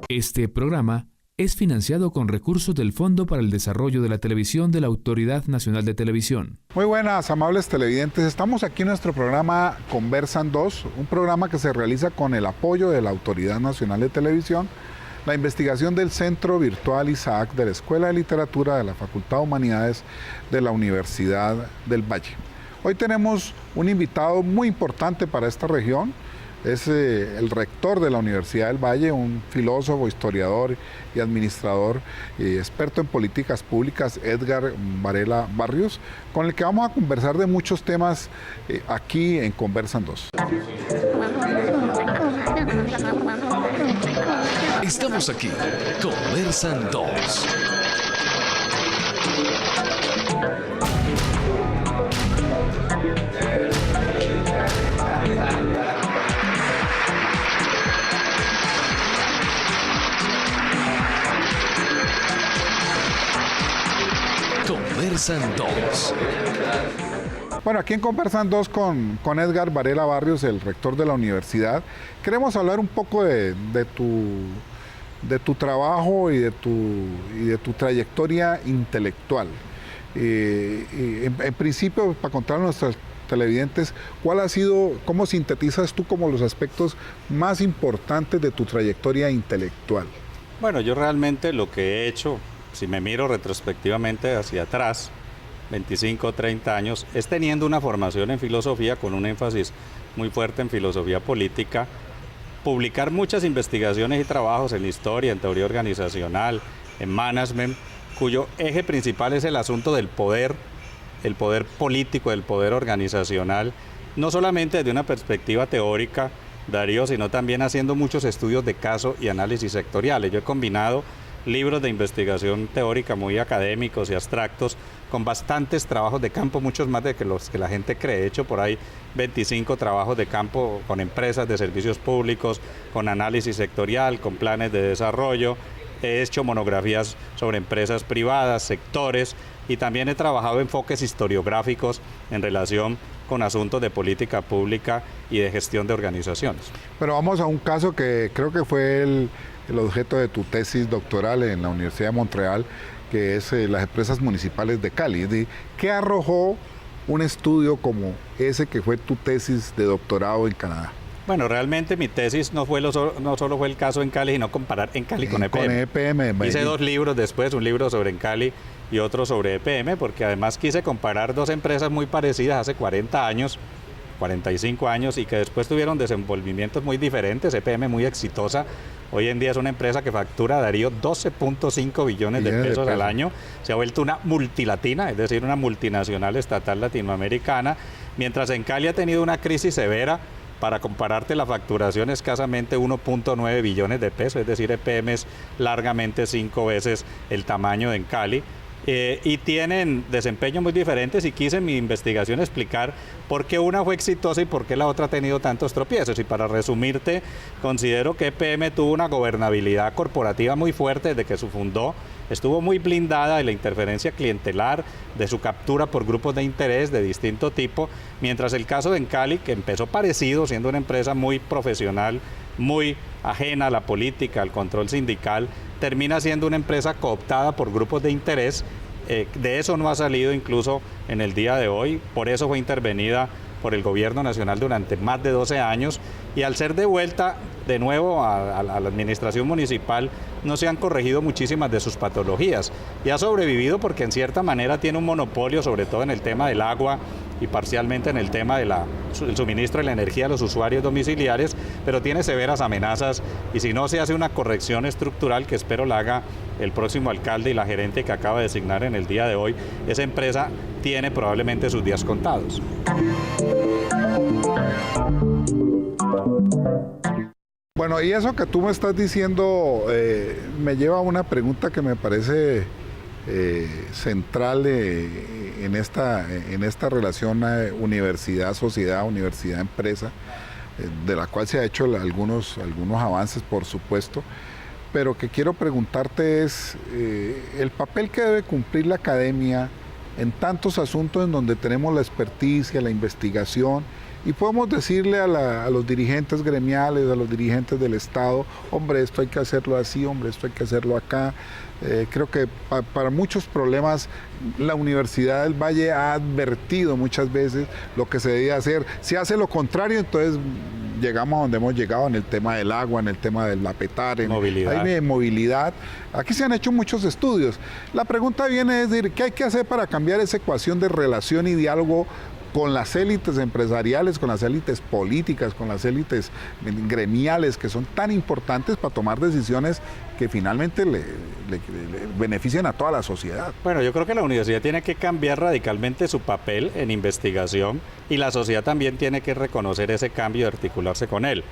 Este programa es financiado con recursos del Fondo para el Desarrollo de la Televisión de la Autoridad Nacional de Televisión. Muy buenas, amables televidentes. Estamos aquí en nuestro programa Conversan 2, un programa que se realiza con el apoyo de la Autoridad Nacional de Televisión, la investigación del Centro Virtual Isaac de la Escuela de Literatura de la Facultad de Humanidades de la Universidad del Valle. Hoy tenemos un invitado muy importante para esta región. Es el rector de la Universidad del Valle, un filósofo, historiador y administrador, experto en políticas públicas, Edgar Varela Barrios, con el que vamos a conversar de muchos temas aquí en Conversan 2. Estamos aquí, Conversan 2. Conversan 2. Bueno, aquí en Conversan 2 con Edgar Varela Barrios, el rector de la universidad, queremos hablar un poco de tu trabajo y de tu trayectoria intelectual. En principio, para contar a nuestros televidentes, ¿cómo sintetizas tú como los aspectos más importantes de tu trayectoria intelectual? Bueno, yo realmente lo que he hecho, si me miro retrospectivamente hacia atrás, 25 o 30 años, es teniendo una formación en filosofía con un énfasis muy fuerte en filosofía política, publicar muchas investigaciones y trabajos en historia, en teoría organizacional, en management, cuyo eje principal es el asunto del poder, el poder político, el poder organizacional, no solamente desde una perspectiva teórica, Darío, sino también haciendo muchos estudios de caso y análisis sectoriales. Yo he combinado libros de investigación teórica muy académicos y abstractos, con bastantes trabajos de campo, muchos más de los que la gente cree. He hecho por ahí 25 trabajos de campo con empresas de servicios públicos, con análisis sectorial, con planes de desarrollo. He hecho monografías sobre empresas privadas, sectores, y también he trabajado enfoques historiográficos en relación con asuntos de política pública y de gestión de organizaciones. Pero vamos a un caso que creo que fue el objeto de tu tesis doctoral en la Universidad de Montreal, que es las empresas municipales de Cali. ¿Qué arrojó un estudio como ese que fue tu tesis de doctorado en Canadá? Bueno, realmente mi tesis no solo fue el caso en Cali, sino comparar en Cali con EPM. Con EPM. Hice dos libros después, un libro sobre en Cali y otro sobre EPM, porque además quise comparar dos empresas muy parecidas hace 40 años, 45 años, y que después tuvieron desenvolvimientos muy diferentes. EPM muy exitosa. Hoy en día es una empresa que factura, Darío, 12.5 billones de pesos al año. Se ha vuelto una multilatina, es decir, una multinacional estatal latinoamericana, mientras en Cali ha tenido una crisis severa. Para compararte, la facturación es escasamente 1.9 billones de pesos, es decir, EPM es largamente 5 veces el tamaño de en Cali. Y tienen desempeños muy diferentes, y quise en mi investigación explicar por qué una fue exitosa y por qué la otra ha tenido tantos tropiezos. Y para resumirte, considero que EPM tuvo una gobernabilidad corporativa muy fuerte desde que se fundó, estuvo muy blindada de la interferencia clientelar, de su captura por grupos de interés de distinto tipo, mientras el caso de Encali, que empezó parecido, siendo una empresa muy profesional, muy ajena a la política, al control sindical, termina siendo una empresa cooptada por grupos de interés. De eso no ha salido incluso en el día de hoy, por eso fue intervenida por el gobierno nacional durante más de 12 años, y al ser devuelta de nuevo a la administración municipal, no se han corregido muchísimas de sus patologías, y ha sobrevivido porque en cierta manera tiene un monopolio, sobre todo en el tema del agua y parcialmente en el tema del suministro de la energía a los usuarios domiciliares, pero tiene severas amenazas, y si no se hace una corrección estructural, que espero la haga el próximo alcalde y la gerente que acaba de designar en el día de hoy, esa empresa tiene probablemente sus días contados. Bueno, y eso que tú me estás diciendo me lleva a una pregunta que me parece central en esta relación universidad-sociedad, universidad-empresa, de la cual se ha hecho algunos avances, por supuesto, pero que quiero preguntarte es el papel que debe cumplir la academia en tantos asuntos en donde tenemos la experticia, la investigación y podemos decirle a los dirigentes gremiales, a los dirigentes del Estado, hombre, esto hay que hacerlo así, hombre, esto hay que hacerlo acá. Creo que para muchos problemas la Universidad del Valle ha advertido muchas veces lo que se debe hacer. Si hace lo contrario, entonces llegamos a donde hemos llegado en el tema del agua, en el tema del apetar, en movilidad. Aquí se han hecho muchos estudios. La pregunta viene es decir, ¿qué hay que hacer para cambiar esa ecuación de relación y diálogo con las élites empresariales, con las élites políticas, con las élites gremiales, que son tan importantes para tomar decisiones que finalmente le benefician a toda la sociedad? Bueno, yo creo que la universidad tiene que cambiar radicalmente su papel en investigación y la sociedad también tiene que reconocer ese cambio y articularse con él.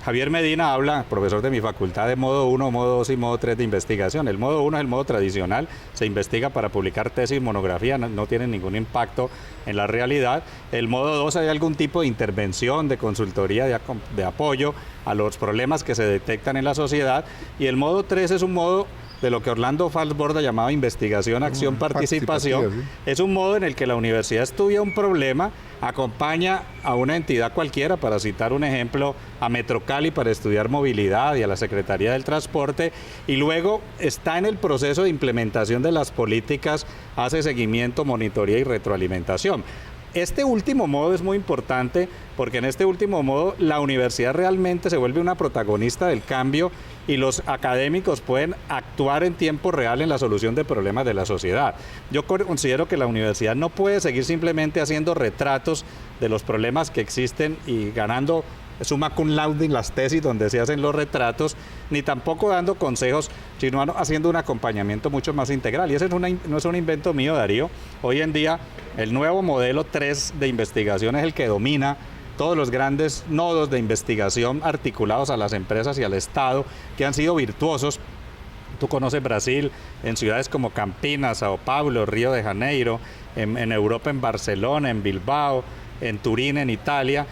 Javier Medina habla, profesor de mi facultad, de modo 1, modo 2 y modo 3 de investigación. El modo 1 es el modo tradicional, se investiga para publicar tesis, monografía, no tiene ningún impacto en la realidad. El modo 2 hay algún tipo de intervención, de consultoría, de apoyo a los problemas que se detectan en la sociedad. Y el modo 3 es un modo de lo que Orlando Falsborda llamaba investigación, acción, participación. Sí. Es un modo en el que la universidad estudia un problema, acompaña a una entidad cualquiera, para citar un ejemplo, a Metrocali para estudiar movilidad y a la Secretaría del Transporte, y luego está en el proceso de implementación de las políticas, hace seguimiento, monitoría y retroalimentación. Este último modo es muy importante porque en este último modo la universidad realmente se vuelve una protagonista del cambio y los académicos pueden actuar en tiempo real en la solución de problemas de la sociedad. Yo considero que la universidad no puede seguir simplemente haciendo retratos de los problemas que existen y ganando summa cum laude en las tesis donde se hacen los retratos, ni tampoco dando consejos, sino haciendo un acompañamiento mucho más integral. Y ese no es un invento mío, Darío. Hoy en día el nuevo modelo 3 de investigación es el que domina todos los grandes nodos de investigación articulados a las empresas y al Estado, que han sido virtuosos. Tú conoces Brasil, en ciudades como Campinas, Sao Paulo, Río de Janeiro, en Europa, en Barcelona, en Bilbao, en Turín, en Italia,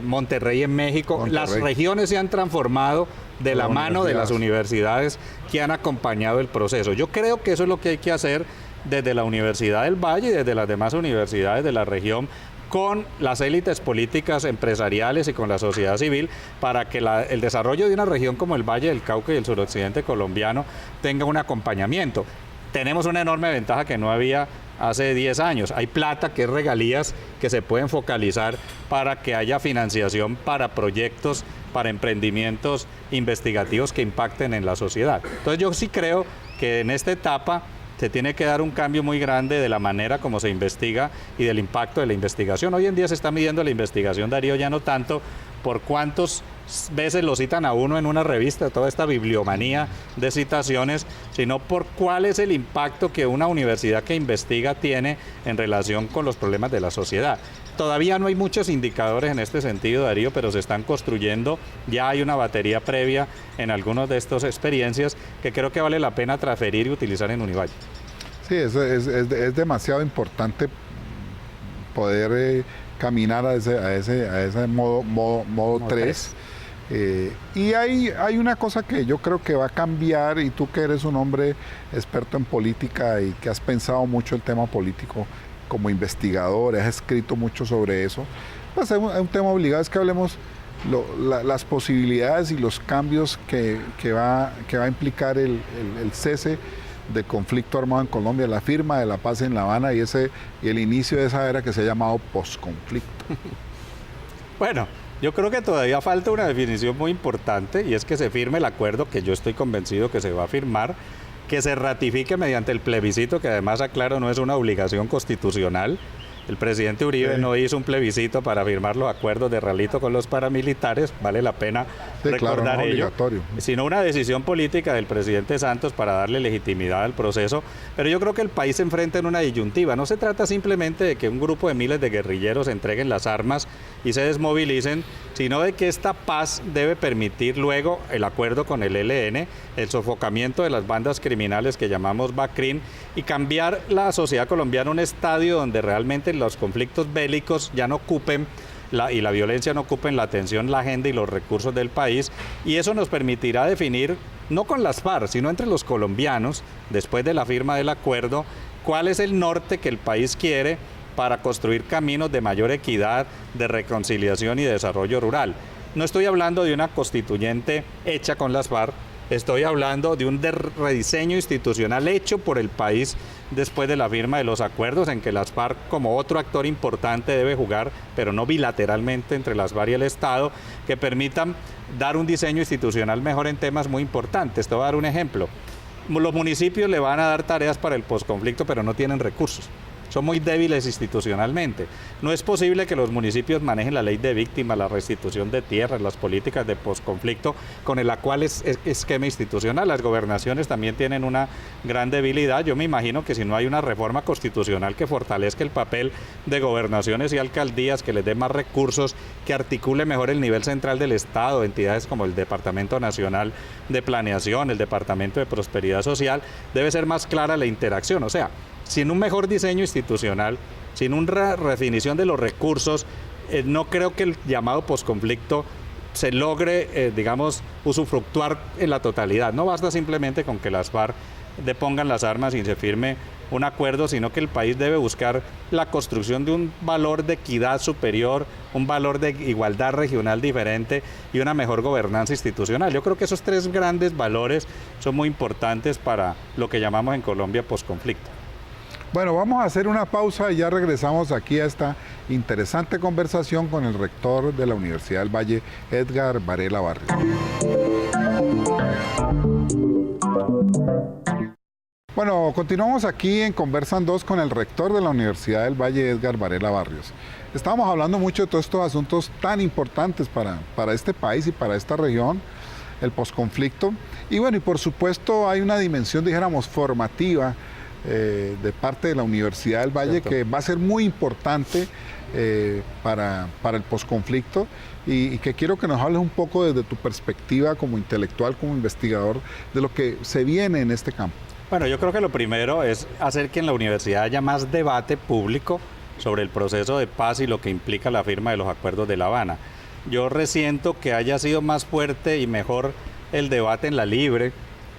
Monterrey en México. Las regiones se han transformado de la mano de las universidades que han acompañado el proceso. Yo creo que eso es lo que hay que hacer desde la Universidad del Valle y desde las demás universidades de la región, con las élites políticas, empresariales y con la sociedad civil, para que el desarrollo de una región como el Valle del Cauca y el suroccidente colombiano tenga un acompañamiento. Tenemos una enorme ventaja que no había hace 10 años. Hay plata, que es regalías, que se pueden focalizar para que haya financiación para proyectos, para emprendimientos investigativos que impacten en la sociedad. Entonces yo sí creo que en esta etapa se tiene que dar un cambio muy grande de la manera como se investiga y del impacto de la investigación. Hoy en día se está midiendo la investigación, Darío, ya no tanto por cuántas veces lo citan a uno en una revista, toda esta bibliomanía de citaciones, sino por cuál es el impacto que una universidad que investiga tiene en relación con los problemas de la sociedad. Todavía no hay muchos indicadores en este sentido, Darío, pero se están construyendo. Ya hay una batería previa en algunas de estas experiencias que creo que vale la pena transferir y utilizar en Univalle. Sí, es demasiado importante poder caminar a ese modo 3. Y hay una cosa que yo creo que va a cambiar, y tú que eres un hombre experto en política y que has pensado mucho el tema político como investigador, has escrito mucho sobre eso, pues es un tema obligado, es que hablemos las posibilidades y los cambios que va a implicar el cese de conflicto armado en Colombia, la firma de la paz en La Habana y el inicio de esa era que se ha llamado posconflicto. Bueno, yo creo que todavía falta una definición muy importante, y es que se firme el acuerdo, que yo estoy convencido que se va a firmar, que se ratifique mediante el plebiscito, que además, aclaro, no es una obligación constitucional. El presidente Uribe no hizo un plebiscito para firmar los acuerdos de Ralito con los paramilitares, vale la pena recordar ello, sino una decisión política del presidente Santos para darle legitimidad al proceso. Pero yo creo que el país se enfrenta en una disyuntiva. No se trata simplemente de que un grupo de miles de guerrilleros entreguen las armas y se desmovilicen, sino de que esta paz debe permitir luego el acuerdo con el ELN, el sofocamiento de las bandas criminales que llamamos BACRIM, y cambiar la sociedad colombiana a un estadio donde realmente los conflictos bélicos ya no ocupen y la violencia no ocupen la atención, la agenda y los recursos del país. Y eso nos permitirá definir, no con las FARC, sino entre los colombianos, después de la firma del acuerdo, cuál es el norte que el país quiere para construir caminos de mayor equidad, de reconciliación y de desarrollo rural. No estoy hablando de una constituyente hecha con las FARC, estoy hablando de un rediseño institucional hecho por el país después de la firma de los acuerdos en que las FARC como otro actor importante debe jugar, pero no bilateralmente entre las FARC y el Estado, que permitan dar un diseño institucional mejor en temas muy importantes. Te voy a dar un ejemplo. Los municipios le van a dar tareas para el posconflicto, pero no tienen recursos. Son muy débiles institucionalmente. No es posible que los municipios manejen la ley de víctimas, la restitución de tierras, las políticas de posconflicto con el actual esquema institucional. Las gobernaciones también tienen una gran debilidad. Yo me imagino que si no hay una reforma constitucional que fortalezca el papel de gobernaciones y alcaldías, que les dé más recursos, que articule mejor el nivel central del Estado, entidades como el Departamento Nacional de Planeación, el Departamento de Prosperidad Social, debe ser más clara la interacción. O sea, sin un mejor diseño institucional, sin una redefinición de los recursos, no creo que el llamado posconflicto se logre, usufructuar en la totalidad. No basta simplemente con que las FARC depongan las armas y se firme un acuerdo, sino que el país debe buscar la construcción de un valor de equidad superior, un valor de igualdad regional diferente y una mejor gobernanza institucional. Yo creo que esos tres grandes valores son muy importantes para lo que llamamos en Colombia posconflicto. Bueno, vamos a hacer una pausa y ya regresamos aquí a esta interesante conversación con el rector de la Universidad del Valle, Edgar Varela Barrios. Bueno, continuamos aquí en Conversan 2 con el rector de la Universidad del Valle, Edgar Varela Barrios. Estamos hablando mucho de todos estos asuntos tan importantes para este país y para esta región, el posconflicto. Y bueno, y por supuesto hay una dimensión, dijéramos, formativa de parte de la Universidad del Valle, ¿cierto?, que va a ser muy importante para el posconflicto y que quiero que nos hables un poco desde tu perspectiva como intelectual, como investigador, de lo que se viene en este campo. Bueno, yo creo que lo primero es hacer que en la universidad haya más debate público sobre el proceso de paz y lo que implica la firma de los acuerdos de La Habana. Yo resiento que haya sido más fuerte y mejor el debate en la Libre,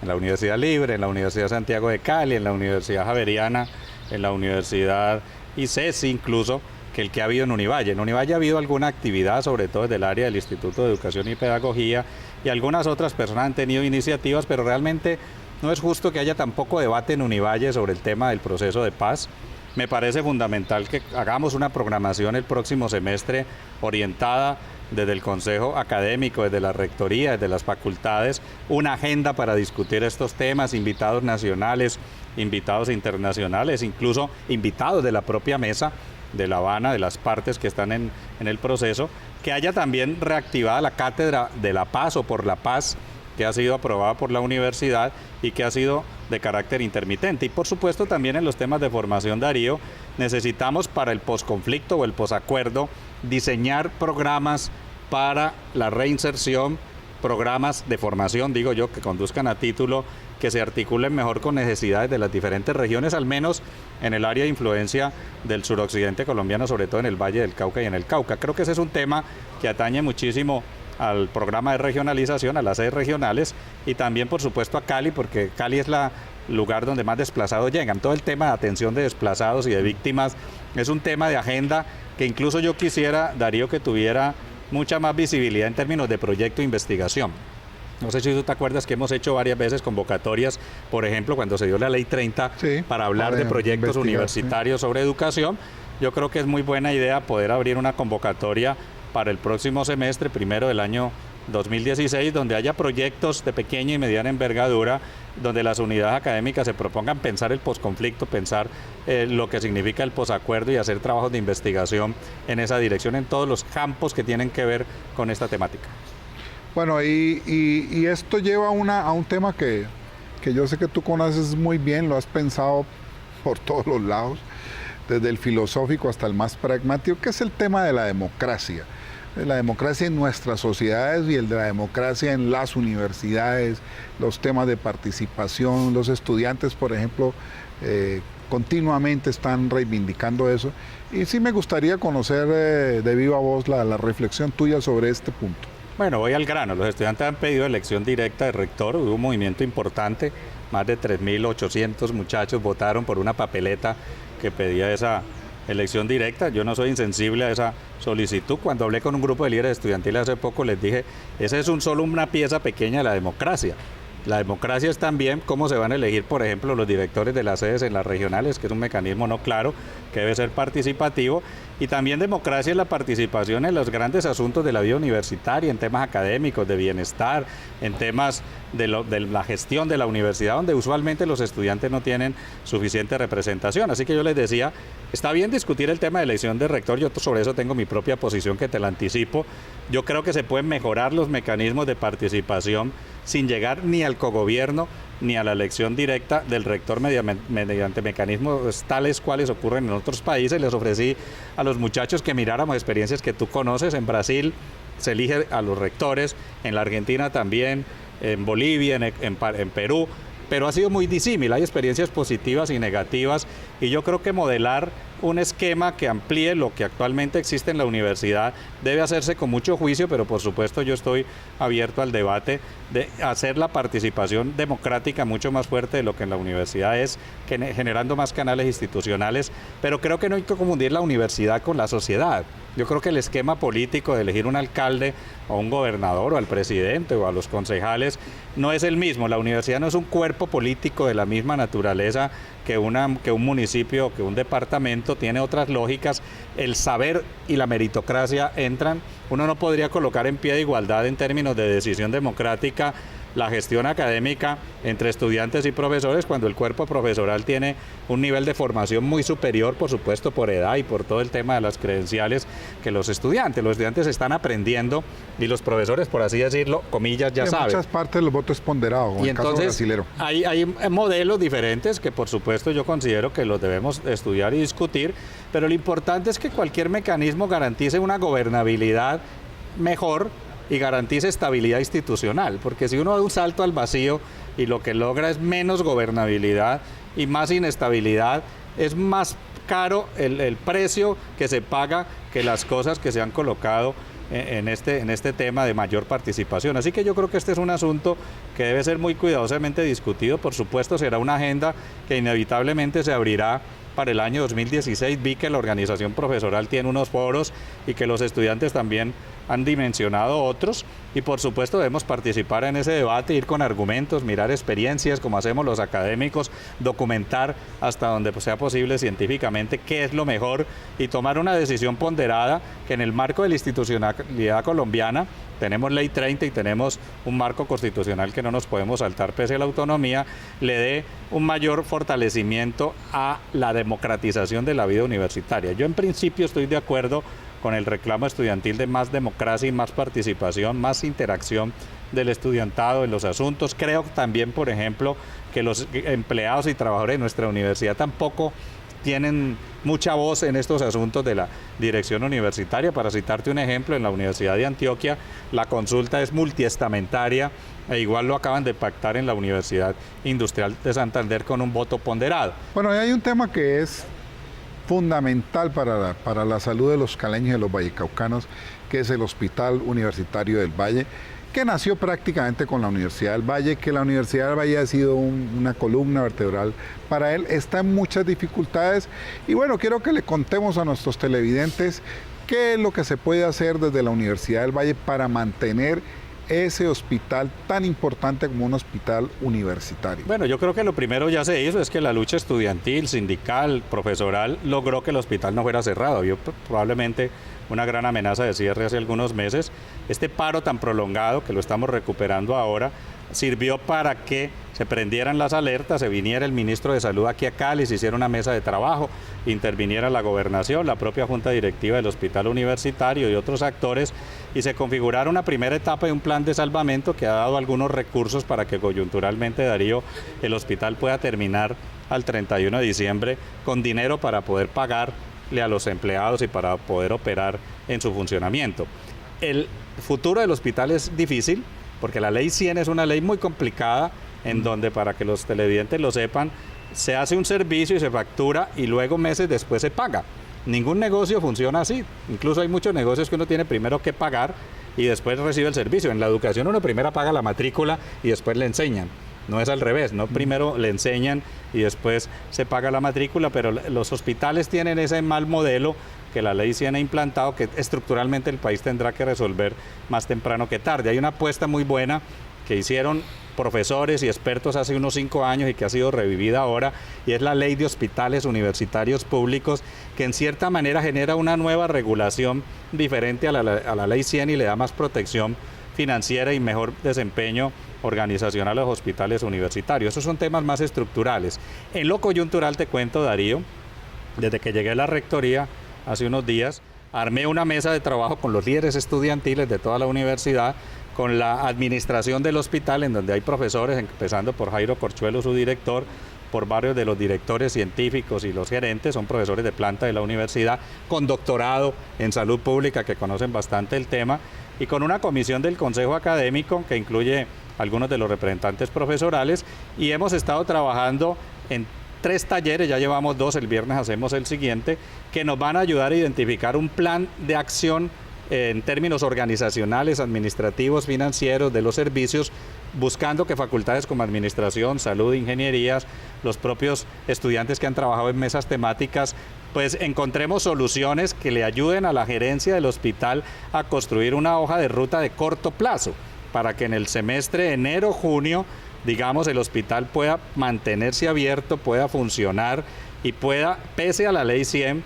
en la Universidad Libre, en la Universidad Santiago de Cali, en la Universidad Javeriana, en la Universidad ICESI incluso, que el que ha habido en Univalle. En Univalle ha habido alguna actividad, sobre todo desde el área del Instituto de Educación y Pedagogía, y algunas otras personas han tenido iniciativas, pero realmente no es justo que haya tan poco debate en Univalle sobre el tema del proceso de paz. Me parece fundamental que hagamos una programación el próximo semestre orientada desde el Consejo Académico, desde la Rectoría, desde las facultades, una agenda para discutir estos temas, invitados nacionales, invitados internacionales, incluso invitados de la propia mesa de La Habana, de las partes que están en el proceso, que haya también reactivada la Cátedra de la Paz o por la Paz, que ha sido aprobada por la universidad y que ha sido de carácter intermitente. Y por supuesto también en los temas de formación, Darío, necesitamos para el posconflicto o el posacuerdo diseñar programas para la reinserción, programas de formación, digo yo, que conduzcan a título, que se articulen mejor con necesidades de las diferentes regiones, al menos en el área de influencia del suroccidente colombiano, sobre todo en el Valle del Cauca y en el Cauca. Creo que ese es un tema que atañe muchísimo al programa de regionalización, a las sedes regionales y también por supuesto a Cali, porque Cali es el lugar donde más desplazados llegan. Todo el tema de atención de desplazados y de víctimas es un tema de agenda que incluso yo quisiera, Darío, que tuviera mucha más visibilidad en términos de proyecto de investigación. No sé si tú te acuerdas que hemos hecho varias veces convocatorias, por ejemplo, cuando se dio la Ley 30, sí, para hablar de proyectos universitarios sobre educación. Yo creo que es muy buena idea poder abrir una convocatoria para el próximo semestre, primero del año 2016, donde haya proyectos de pequeña y mediana envergadura, donde las unidades académicas se propongan pensar el posconflicto, pensar lo que significa el posacuerdo y hacer trabajos de investigación en esa dirección, en todos los campos que tienen que ver con esta temática. Bueno, y esto lleva a un tema que yo sé que tú conoces muy bien, lo has pensado por todos los lados, desde el filosófico hasta el más pragmático, que es el tema de la democracia. La democracia en nuestras sociedades y el de la democracia en las universidades, los temas de participación, los estudiantes, por ejemplo, continuamente están reivindicando eso. Y sí me gustaría conocer de viva voz la reflexión tuya sobre este punto. Bueno, voy al grano. Los estudiantes han pedido elección directa de rector, hubo un movimiento importante, más de 3.800 muchachos votaron por una papeleta que pedía esa elección directa. Yo no soy insensible a esa solicitud. Cuando hablé con un grupo de líderes estudiantiles hace poco, les dije, esa es solo una pieza pequeña de la democracia. La democracia es también cómo se van a elegir, por ejemplo, los directores de las sedes en las regionales, que es un mecanismo no claro, que debe ser participativo. Y también democracia es la participación en los grandes asuntos de la vida universitaria, en temas académicos, de bienestar, en temas de la gestión de la universidad, donde usualmente los estudiantes no tienen suficiente representación. Así que yo les decía, está bien discutir el tema de elección de rector, yo sobre eso tengo mi propia posición que te la anticipo. Yo creo que se pueden mejorar los mecanismos de participación sin llegar ni al cogobierno ni a la elección directa del rector mediante mecanismos tales cuales ocurren en otros países. Les ofrecí a los muchachos que miráramos experiencias que tú conoces. En Brasil se elige a los rectores, en la Argentina también, en Bolivia, en Perú, pero ha sido muy disímil. Hay experiencias positivas y negativas, y yo creo que modelar un esquema que amplíe lo que actualmente existe en la universidad debe hacerse con mucho juicio, pero por supuesto yo estoy abierto al debate de hacer la participación democrática mucho más fuerte de lo que en la universidad es, generando más canales institucionales, pero creo que no hay que confundir la universidad con la sociedad. Yo creo que el esquema político de elegir un alcalde o un gobernador o al presidente o a los concejales no es el mismo. La universidad no es un cuerpo político de la misma naturaleza que un municipio o que un departamento, tiene otras lógicas. El saber y la meritocracia entran. Uno no podría colocar en pie de igualdad en términos de decisión democrática la gestión académica entre estudiantes y profesores cuando el cuerpo profesoral tiene un nivel de formación muy superior, por supuesto, por edad y por todo el tema de las credenciales que los estudiantes. Los estudiantes están aprendiendo y los profesores, por así decirlo, comillas, ya saben. En muchas partes los votos ponderados, como y el caso brasilero. Hay modelos diferentes que, por supuesto, yo considero que los debemos estudiar y discutir, pero lo importante es que cualquier mecanismo garantice una gobernabilidad mejor y garantice estabilidad institucional, porque si uno da un salto al vacío y lo que logra es menos gobernabilidad y más inestabilidad, es más caro el precio que se paga que las cosas que se han colocado en este tema de mayor participación. Así que yo creo que este es un asunto que debe ser muy cuidadosamente discutido. Por supuesto, será una agenda que inevitablemente se abrirá para el año 2016. Vi que la organización profesoral tiene unos foros y que los estudiantes también han dimensionado otros, y por supuesto debemos participar en ese debate, ir con argumentos, mirar experiencias como hacemos los académicos, documentar hasta donde sea posible científicamente qué es lo mejor y tomar una decisión ponderada que en el marco de la institucionalidad colombiana tenemos ley 30 y tenemos un marco constitucional que no nos podemos saltar pese a la autonomía, le dé un mayor fortalecimiento a la democratización de la vida universitaria. Yo en principio estoy de acuerdo con el reclamo estudiantil de más democracia y más participación, más interacción del estudiantado en los asuntos. Creo también, por ejemplo, que los empleados y trabajadores de nuestra universidad tampoco tienen mucha voz en estos asuntos de la dirección universitaria. Para citarte un ejemplo, en la Universidad de Antioquia la consulta es multiestamentaria e igual lo acaban de pactar en la Universidad Industrial de Santander con un voto ponderado. Bueno, hay un tema que es fundamental para la salud de los caleños y de los vallecaucanos, que es el Hospital Universitario del Valle, que nació prácticamente con la Universidad del Valle, que la Universidad del Valle ha sido una columna vertebral para él, está en muchas dificultades, y bueno, quiero que le contemos a nuestros televidentes qué es lo que se puede hacer desde la Universidad del Valle para mantener ese hospital tan importante como un hospital universitario. Bueno, yo creo que lo primero ya se hizo, es que la lucha estudiantil, sindical, profesoral, logró que el hospital no fuera cerrado. Había probablemente una gran amenaza de cierre hace algunos meses. Este paro tan prolongado, que lo estamos recuperando ahora, sirvió para que se prendieran las alertas, se viniera el ministro de Salud aquí a Cali, se hiciera una mesa de trabajo, interviniera la gobernación, la propia junta directiva del hospital universitario y otros actores, y se configurara una primera etapa de un plan de salvamento que ha dado algunos recursos para que coyunturalmente, Darío, el hospital pueda terminar al 31 de diciembre con dinero para poder pagarle a los empleados y para poder operar en su funcionamiento. El futuro del hospital es difícil, porque la ley 100 es una ley muy complicada, en donde, para que los televidentes lo sepan, se hace un servicio y se factura y luego meses después se paga. Ningún negocio funciona así. Incluso hay muchos negocios que uno tiene primero que pagar y después recibe el servicio. En la educación uno primero paga la matrícula y después le enseñan. No es al revés, no primero le enseñan y después se paga la matrícula, pero los hospitales tienen ese mal modelo que la ley 100 ha implantado, que estructuralmente el país tendrá que resolver más temprano que tarde. Hay una apuesta muy buena que hicieron profesores y expertos hace unos 5 años y que ha sido revivida ahora, y es la ley de hospitales universitarios públicos, que en cierta manera genera una nueva regulación diferente a la ley 100 y le da más protección financiera y mejor desempeño organizacional a los hospitales universitarios. Esos son temas más estructurales. En lo coyuntural te cuento, Darío, desde que llegué a la rectoría hace unos días, armé una mesa de trabajo con los líderes estudiantiles de toda la universidad, con la administración del hospital, en donde hay profesores, empezando por Jairo Corchuelo, su director, por varios de los directores científicos y los gerentes, son profesores de planta de la universidad, con doctorado en salud pública que conocen bastante el tema, y con una comisión del Consejo Académico que incluye algunos de los representantes profesorales, y hemos estado trabajando en 3 talleres, ya llevamos 2, el viernes hacemos el siguiente, que nos van a ayudar a identificar un plan de acción en términos organizacionales, administrativos, financieros, de los servicios, buscando que facultades como administración, salud, ingenierías, los propios estudiantes que han trabajado en mesas temáticas, pues encontremos soluciones que le ayuden a la gerencia del hospital a construir una hoja de ruta de corto plazo, para que en el semestre enero-junio, digamos, el hospital pueda mantenerse abierto, pueda funcionar y pueda, pese a la ley 100,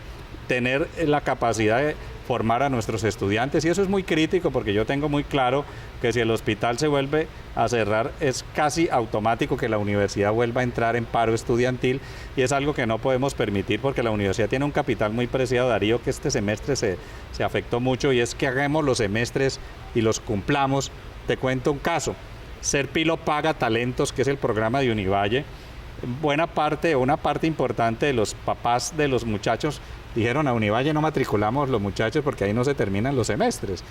tener la capacidad de formar a nuestros estudiantes, y eso es muy crítico porque yo tengo muy claro que si el hospital se vuelve a cerrar es casi automático que la universidad vuelva a entrar en paro estudiantil, y es algo que no podemos permitir porque la universidad tiene un capital muy preciado, Darío, que este semestre se afectó mucho, y es que hagamos los semestres y los cumplamos. Te cuento un caso: Serpilo Paga Talentos, que es el programa de Univalle. Una parte importante de los papás de los muchachos dijeron: a Univalle no matriculamos los muchachos porque ahí no se terminan los semestres.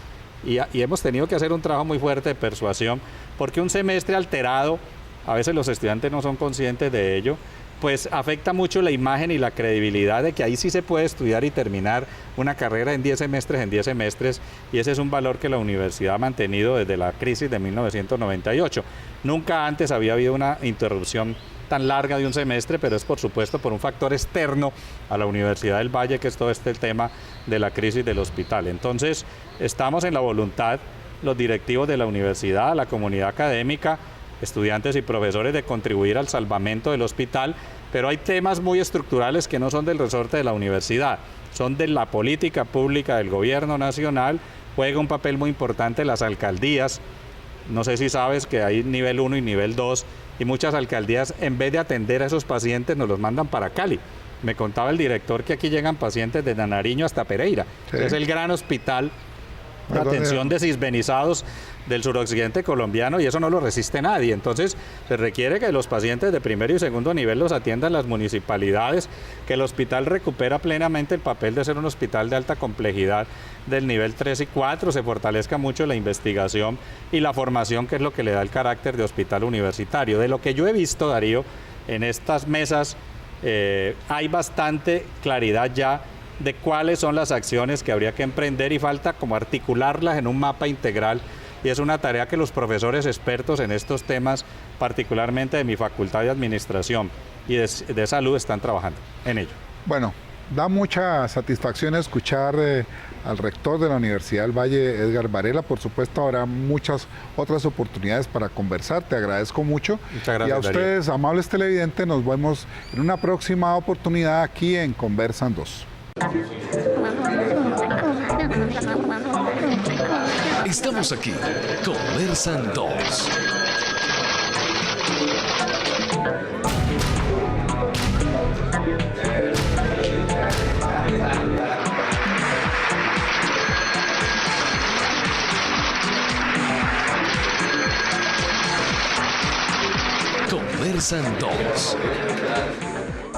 Y hemos tenido que hacer un trabajo muy fuerte de persuasión, porque un semestre alterado, a veces los estudiantes no son conscientes de ello, pues afecta mucho la imagen y la credibilidad de que ahí sí se puede estudiar y terminar una carrera en 10 semestres, y ese es un valor que la universidad ha mantenido desde la crisis de 1998. Nunca antes había habido una interrupción tan larga de un semestre, pero es por supuesto por un factor externo a la Universidad del Valle, que es todo este tema de la crisis del hospital. Entonces, estamos en la voluntad, los directivos de la universidad, la comunidad académica, estudiantes y profesores, de contribuir al salvamento del hospital, pero hay temas muy estructurales que no son del resorte de la universidad, son de la política pública del gobierno nacional. Juega un papel muy importante las alcaldías. No sé si sabes que hay nivel 1 y nivel 2, y muchas alcaldías, en vez de atender a esos pacientes, nos los mandan para Cali. Me contaba el director que aquí llegan pacientes desde Nariño hasta Pereira. Sí. Es el gran hospital de atención de cisbenizados del suroccidente colombiano, y eso no lo resiste nadie. Entonces se requiere que los pacientes de primero y segundo nivel los atiendan las municipalidades, que el hospital recupera plenamente el papel de ser un hospital de alta complejidad del nivel 3 y 4, se fortalezca mucho la investigación y la formación, que es lo que le da el carácter de hospital universitario. De lo que yo he visto, Darío, en estas mesas hay bastante claridad ya de cuáles son las acciones que habría que emprender, y falta como articularlas en un mapa integral, y es una tarea que los profesores expertos en estos temas, particularmente de mi facultad de administración y de salud, están trabajando en ello. Bueno, da mucha satisfacción escuchar al rector de la Universidad del Valle, Edgar Varela. Por supuesto, habrá muchas otras oportunidades para conversar. Te agradezco mucho. Muchas gracias, y a ustedes, Darío, amables televidentes, nos vemos en una próxima oportunidad aquí en Conversan 2. Estamos aquí, Conversan 2. Conversan 2.